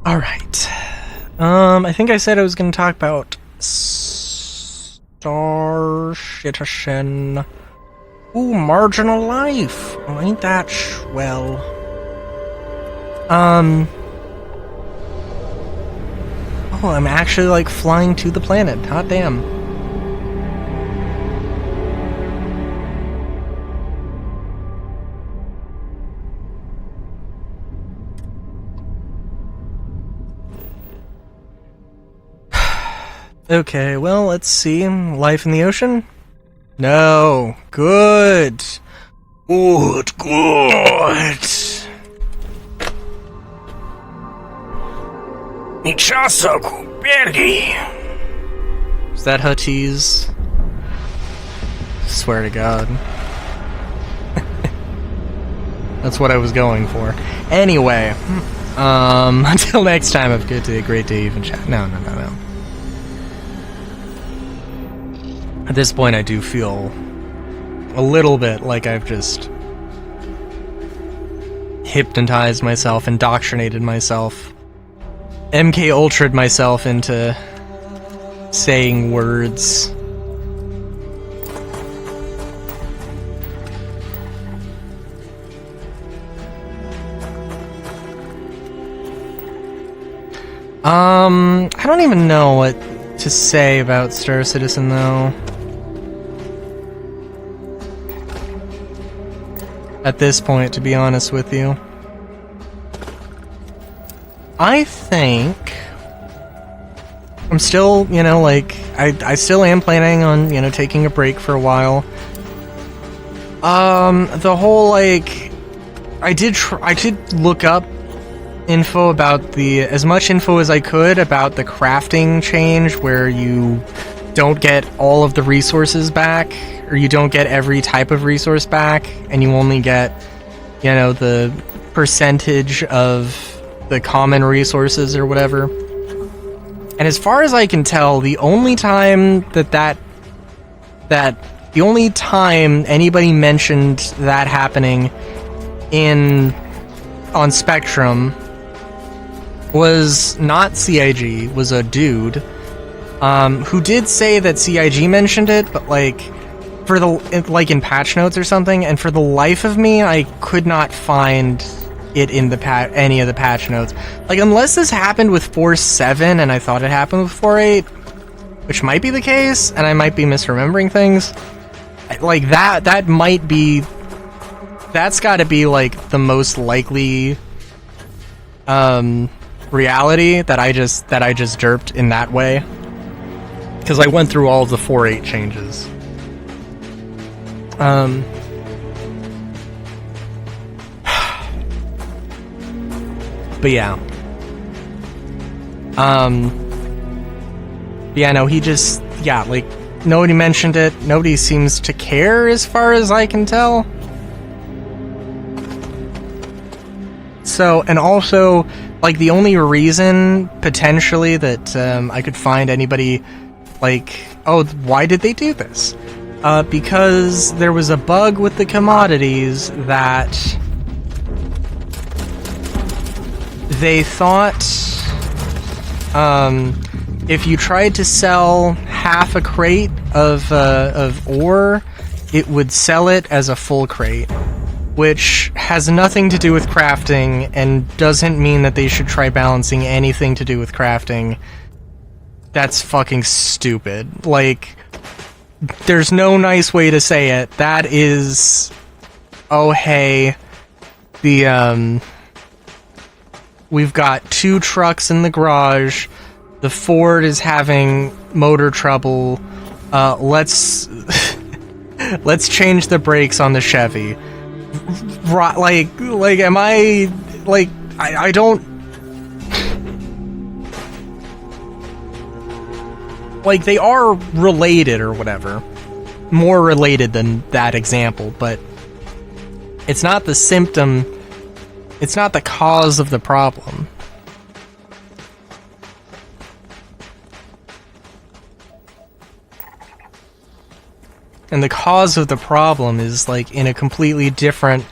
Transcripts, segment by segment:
Alright. I think I said I was going to talk about Starshitterson. Ooh, marginal life. Oh, ain't that swell. Oh, I'm actually, like, flying to the planet. Hot damn. Okay, well, let's see. Life in the ocean? No. Good. Good. Is that Huttese? Swear to God. That's what I was going for. Anyway, until next time, have a great day, even chat. No. At this point, I do feel a little bit like I've just hypnotized myself, indoctrinated myself, MK Ultra'd myself into saying words. I don't even know what to say about Star Citizen, though. At this point, to be honest with you. I think I'm still, I still am planning on, taking a break for a while. The whole, I did look up info about as much info as I could about the crafting change where you don't get all of the resources back, or you don't get every type of resource back, and you only get, the percentage of the common resources or whatever. And as far as I can tell, the only time the only time anybody mentioned that happening on Spectrum was not CIG, was a dude who did say that CIG mentioned it, but in patch notes or something, and for the life of me, I could not find it in any of the patch notes. Unless this happened with 4.7 and I thought it happened with 4.8, which might be the case, and I might be misremembering things. That might be... That's gotta be, the most likely reality that I just derped in that way. Because I went through all of the 4.8 changes. But yeah. Yeah, no, he just... Yeah, nobody mentioned it. Nobody seems to care as far as I can tell. So, and also, the only reason, potentially, that I could find anybody, oh, why did they do this? Because there was a bug with the commodities that they thought if you tried to sell half a crate of ore, it would sell it as a full crate, which has nothing to do with crafting and doesn't mean that they should try balancing anything to do with crafting. That's fucking stupid. There's no nice way to say it. That is... Oh, hey. We've got 2 trucks in the garage. The Ford is having motor trouble. Let's... let's change the brakes on the Chevy. Am I... I don't... they are related or whatever. More related than that example, but it's not the symptom, it's not the cause of the problem. And the cause of the problem is, in a completely different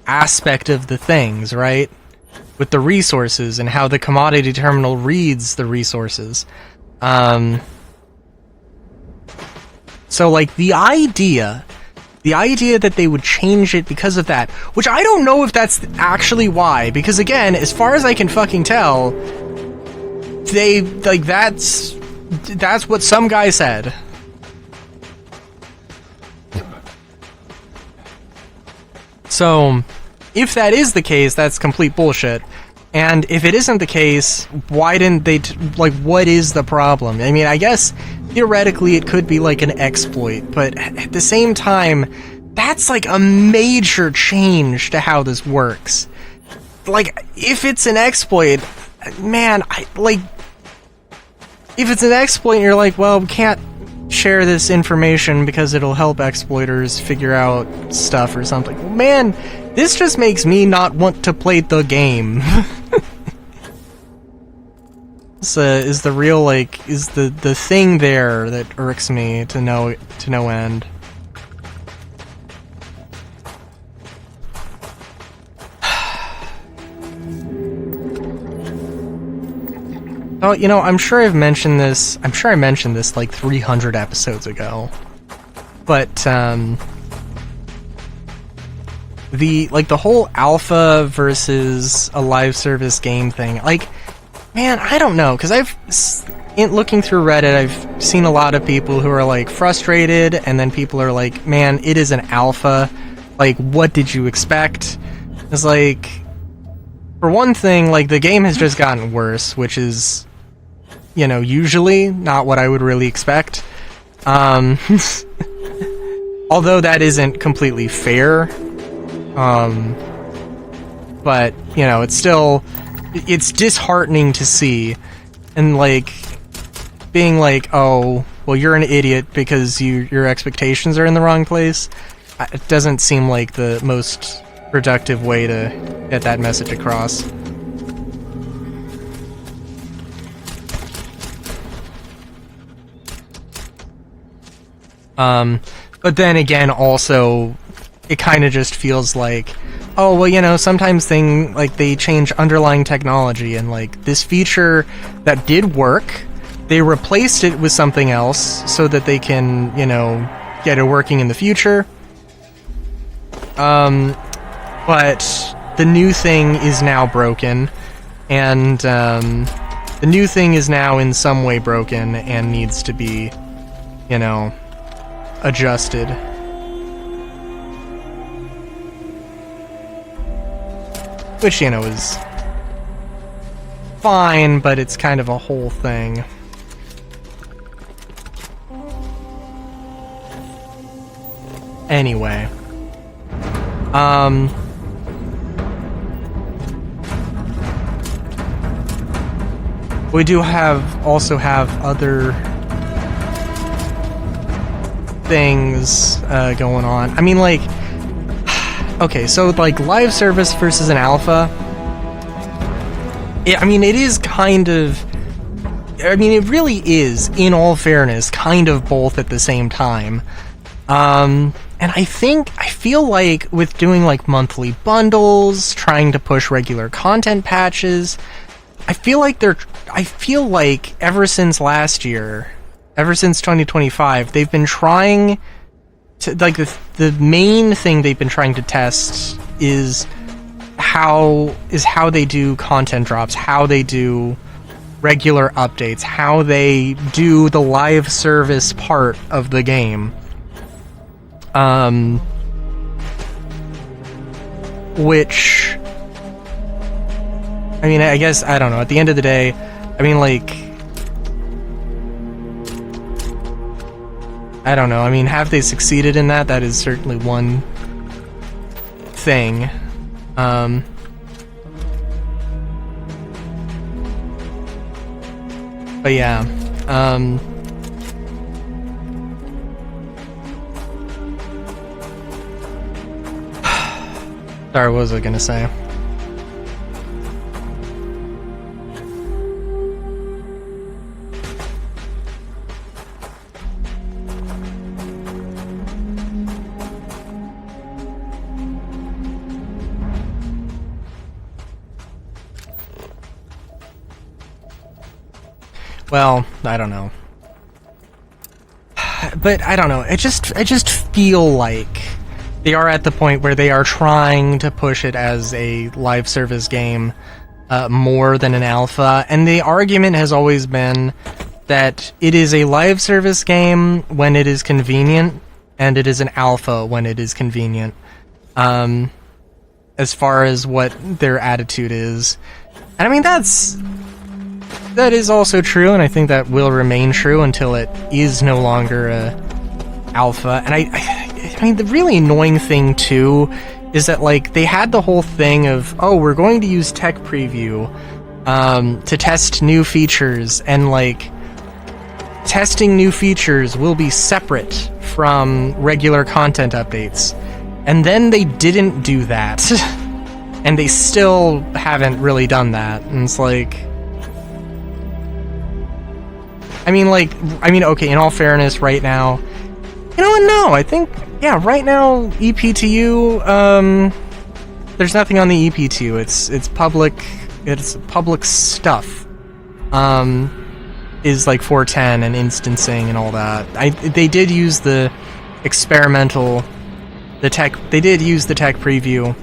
aspect of the things, right? with the resources and how the commodity terminal reads the resources. So, like, the idea that they would change it because of that, which I don't know if that's actually why, because again, as far as I can fucking tell, they, like, that's what some guy said. So, if that is the case, that's complete bullshit. And if it isn't the case, why didn't they, like, what is the problem? I mean, I guess, theoretically, it could be, like, an exploit, but at the same time, that's, like, a major change to how this works. Like, if it's an exploit, man, if it's an exploit and you're like, well, we can't share this information because it'll help exploiters figure out stuff or something. Well, man, this just makes me not want to play the game. This is the real, like, is the thing there that irks me to no end. Oh, you know, I'm sure I mentioned this like 300 episodes ago. But the whole alpha versus a live service game thing, like, man, I don't know, because looking through Reddit, I've seen a lot of people who are, like, frustrated, and then people are like, man, it is an alpha, like, what did you expect? It's like, for one thing, like, the game has just gotten worse, which is, you know, usually not what I would really expect. Although that isn't completely fair. But, you know, it's disheartening to see, and, like, being like, oh, well, you're an idiot because your expectations are in the wrong place. It doesn't seem like the most productive way to get that message across. But then again, also, it kind of just feels like, oh, well, you know, sometimes they change underlying technology, and, like, this feature that did work, they replaced it with something else so that they can, you know, get it working in the future. But the new thing is now broken, and, the new thing is now in some way broken and needs to be, you know, adjusted. Which, you know, is fine, but it's kind of a whole thing. Anyway. We do also have other things going on. I mean, like, okay, so, like, live service versus an alpha, I mean, it is kind of, I mean, it really is, in all fairness, kind of both at the same time. And I feel like with doing, like, monthly bundles, trying to push regular content patches, I feel like ever since last year, ever since 2025, they've been trying to, like, the main thing they've been trying to test is how they do content drops, how they do regular updates, how they do the live service part of the game. Which, I mean, I guess, I don't know, at the end of the day, I mean, like, I don't know, I mean, have they succeeded in that? That is certainly one thing. But yeah, sorry, what was I gonna say? well, I don't know. But I don't know. I just feel like they are at the point where they are trying to push it as a live service game more than an alpha, and the argument has always been that it is a live service game when it is convenient, and it is an alpha when it is convenient. As far as what their attitude is. And I mean, that is also true, and I think that will remain true until it is no longer a alpha. And I mean, the really annoying thing too is that, like, they had the whole thing of, oh, we're going to use tech preview to test new features, and like testing new features will be separate from regular content updates. And then they didn't do that. And they still haven't really done that. And it's like, I mean, okay, in all fairness, right now, you know what, no, I think, yeah, right now, EPTU, there's nothing on the EPTU, it's public stuff, is like 410 and instancing and all that. They did use the experimental, they did use the tech preview,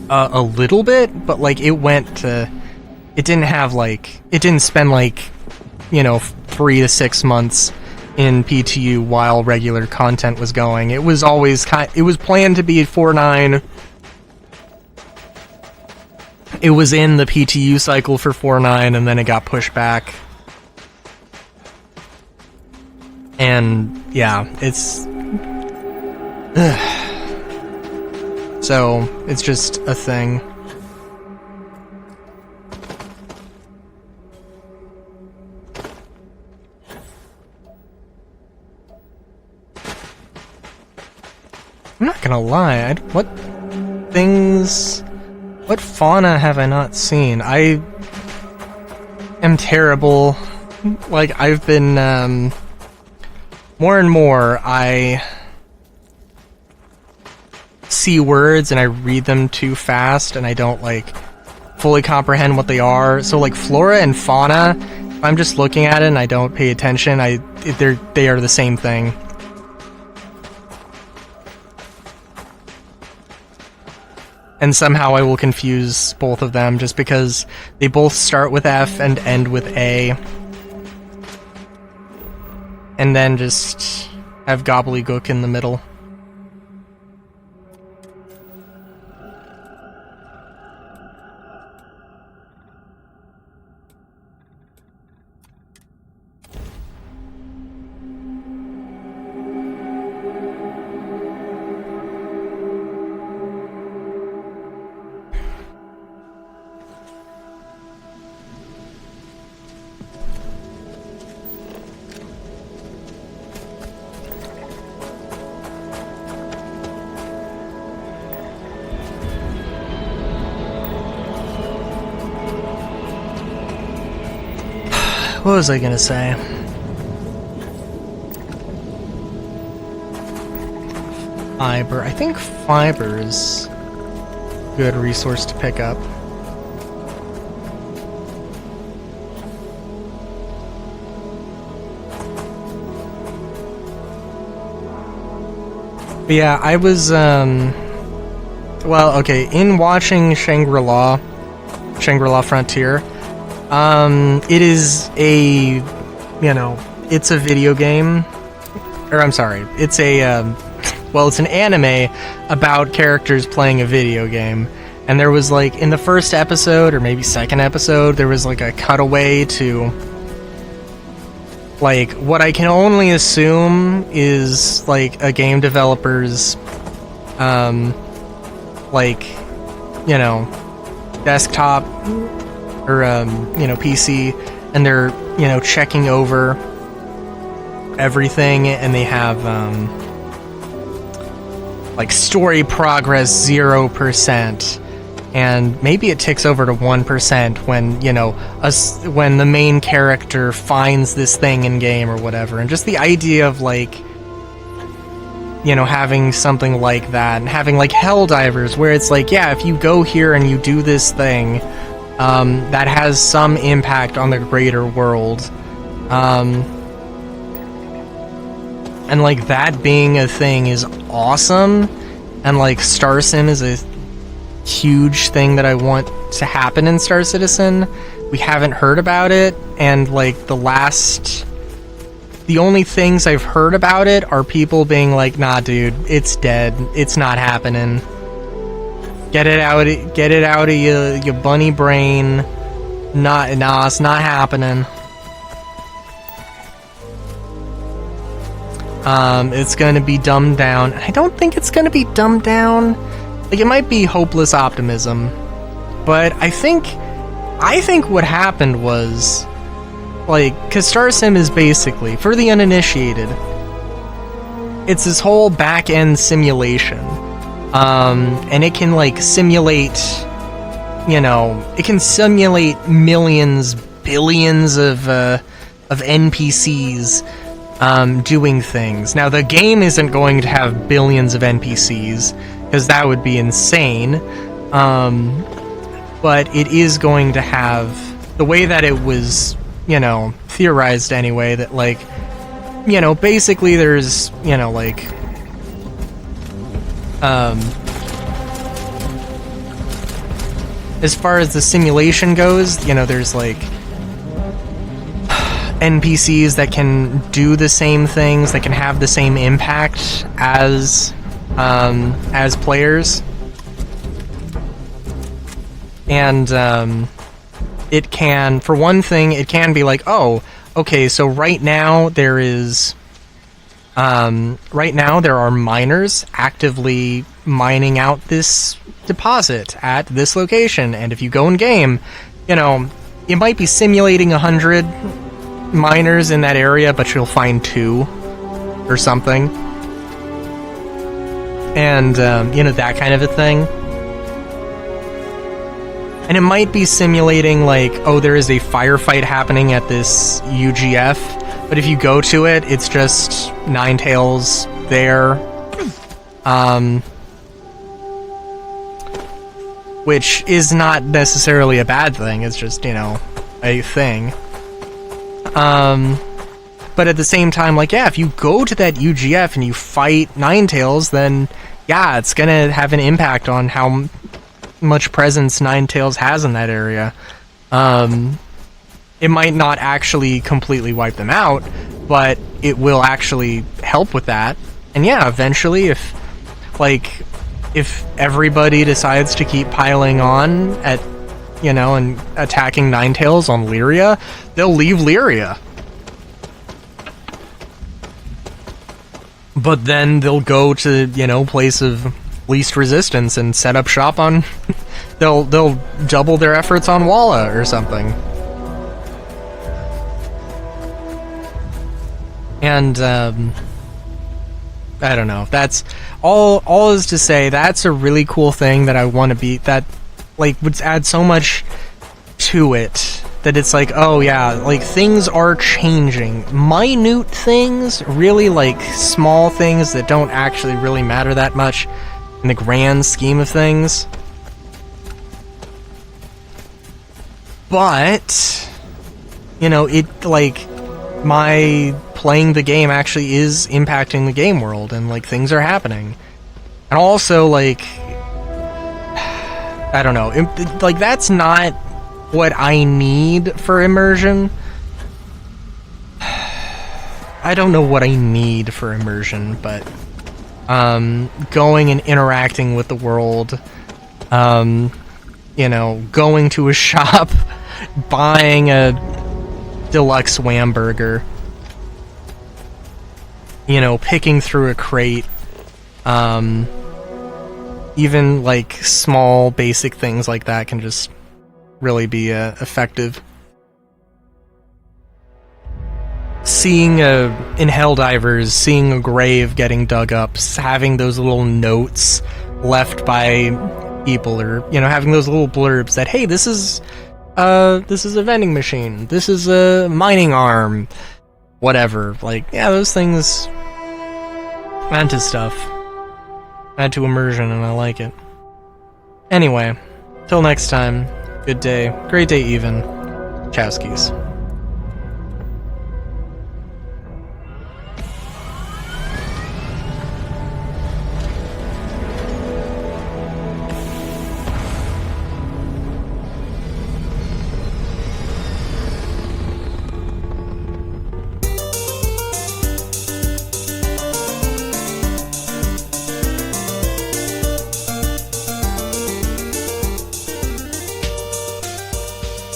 a little bit, but like, it didn't spend like, 3 to 6 months in PTU while regular content was going. It was always it was planned to be 4.9. It was in the PTU cycle for 4.9, and then it got pushed back. And yeah, it's so it's just a thing. I'm not gonna lie, what fauna have I not seen? I am terrible. Like, I've been, more and more, I see words and I read them too fast and I don't, like, fully comprehend what they are. So, like, flora and fauna, if I'm just looking at it and I don't pay attention, they are the same thing. And somehow I will confuse both of them just because they both start with F and end with A. And then just have gobbledygook in the middle. What was I gonna say? Fiber. I think fiber is a good resource to pick up. But yeah, I was, well, okay, in watching Shangri-La Frontier, it is a, it's a video game, or I'm sorry, it's a, well, it's an anime about characters playing a video game, and there was, like, in the first episode, or maybe second episode, there was, like, a cutaway to, like, what I can only assume is, like, a game developer's, like, desktop, or, PC, and they're, checking over everything, and they have, like, story progress 0%, and maybe it ticks over to 1% when, when the main character finds this thing in game or whatever, and just the idea of, like, having something like that, and having, like, Helldivers, where it's like, yeah, if you go here and you do this thing, that has some impact on the greater world. And like that being a thing is awesome, and like Star Sim is a huge thing that I want to happen in Star Citizen. We haven't heard about it, and like the only things I've heard about it are people being like, nah dude, it's dead, it's not happening. Get it out of your bunny brain. Nah, it's not happening. It's gonna be dumbed down. I don't think it's gonna be dumbed down. Like, it might be hopeless optimism. But I think what happened was, like, because Star Sim is basically, for the uninitiated, it's this whole back-end simulation. And it can, like, simulate, you know, it can simulate millions, billions of NPCs doing things. Now, the game isn't going to have billions of NPCs, because that would be insane. But it is going to have, the way that it was, you know, theorized anyway, that, like, you know, basically there's, you know, like, as far as the simulation goes, you know, there's, like, NPCs that can do the same things, that can have the same impact as players. And it can, for one thing, it can be like, oh, okay, so right now there are miners actively mining out this deposit at this location, and if you go in game, you know, it might be simulating 100 miners in that area, but you'll find 2 or something. And, you know, that kind of a thing. And it might be simulating, like, oh, there is a firefight happening at this UGF, but if you go to it, it's just Ninetales there. Which is not necessarily a bad thing, it's just, you know, a thing. But at the same time, like, yeah, if you go to that UGF and you fight Ninetales, then, yeah, it's gonna have an impact on how much presence Ninetales has in that area. It might not actually completely wipe them out, but it will actually help with that. And yeah, eventually, if everybody decides to keep piling on at, you know, and attacking Ninetales on Lyria, they'll leave Lyria. But then they'll go to, you know, place of least resistance and set up shop on they'll double their efforts on Walla or something. And I don't know. That's all is to say that's a really cool thing that I want to be, that like would add so much to it, that it's like, oh yeah, like things are changing. Minute things, really like small things that don't actually really matter that much in the grand scheme of things. But, you know, it, like, my playing the game actually is impacting the game world, and like things are happening. And also, like, I don't know, like that's not what I need for immersion. I don't know what I need for immersion, but going and interacting with the world, you know, going to a shop, buying a deluxe wham burger, you know, picking through a crate, even like small basic things like that can just really be effective. Seeing in Helldivers, seeing a grave getting dug up, having those little notes left by people, or, you know, having those little blurbs that, hey, this is a vending machine, this is a mining arm, whatever. Like, yeah, those things add to stuff, add to immersion, and I like it. Anyway, till next time, Good day. Great day even. Chowskis.